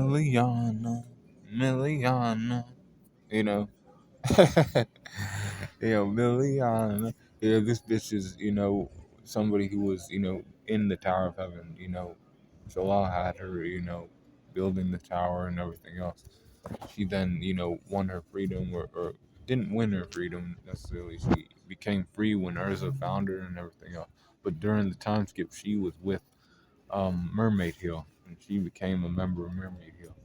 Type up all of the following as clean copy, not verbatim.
Miliana, Miliana, you know. Miliana. This bitch is, somebody who was, in the Tower of Heaven, So Allah had her, building the tower and everything else. She then, won her freedom or didn't win her freedom necessarily. She became free when Urza found her and everything else. But during the time skip, she was with Mermaid Hill, and she became a member of Mermaid Hill.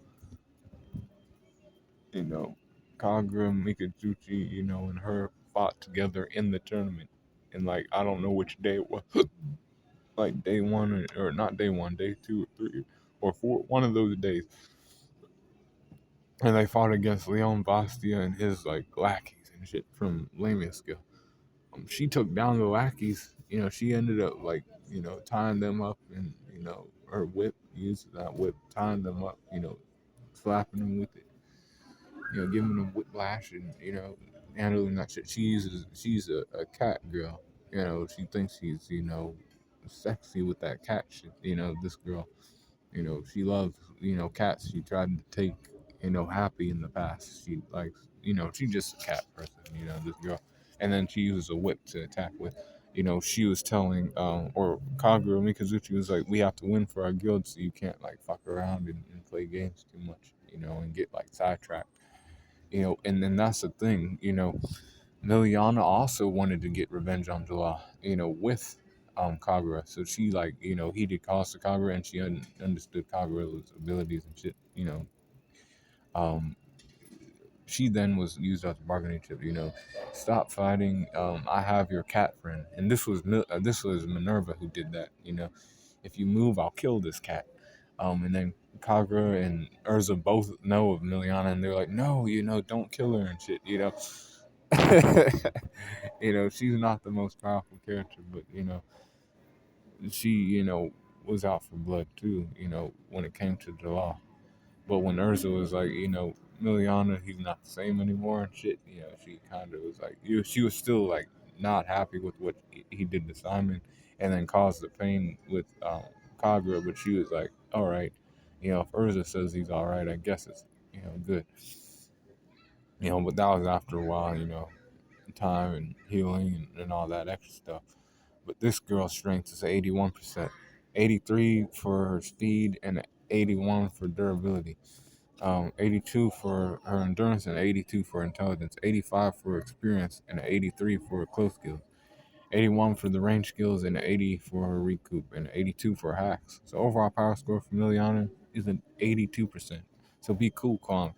You know, Kagura, Mikazuchi, and her fought together in the tournament. And like I don't know which day it was, like day one or not day one, day two or three or four, one of those days. And they fought against Leon Bastia and his like lackeys and shit from Lamia skill. She took down the lackeys. She ended up like tying them up and her whip, used that whip, tying them up. Slapping them with it. Giving them whiplash and handling that shit. She's a cat girl. She thinks she's sexy with that cat shit. This girl. She loves cats. She tried to take Happy in the past. She likes she's just a cat person. This girl, and then she uses a whip to attack with. She was telling or Kagura Mikazuchi was like, we have to win for our guild, so you can't like fuck around and play games too much. And get like sidetracked. And then that's the thing. Miliana also wanted to get revenge on Jala. With Kagura. So she like he did cause to Kagura, and she understood Kagura's abilities and shit. Um, she then was used as a bargaining chip. Stop fighting. I have your cat friend, and this was Minerva who did that. If you move, I'll kill this cat. And then Kagura and Urza both know of Miliana, and they're like, no, don't kill her and shit. She's not the most powerful character, but she, was out for blood too, when it came to the law. But when Urza was like, Miliana, he's not the same anymore and shit, she kind of was like, she was still like not happy with what he did to Simon, and then caused the pain with Kagura, but she was like, all right, if Urza says he's all right, I guess it's, good. But that was after a while, time and healing and all that extra stuff. But this girl's strength is 81%, 83 for her speed, and 81 for durability. 82 for her endurance, and 82 for intelligence. 85 for experience, and 83 for close skills. 81 for the range skills, and 80 for her recoup, and 82 for hacks. So overall power score for Miliana is an 82%. So be cool, Quan.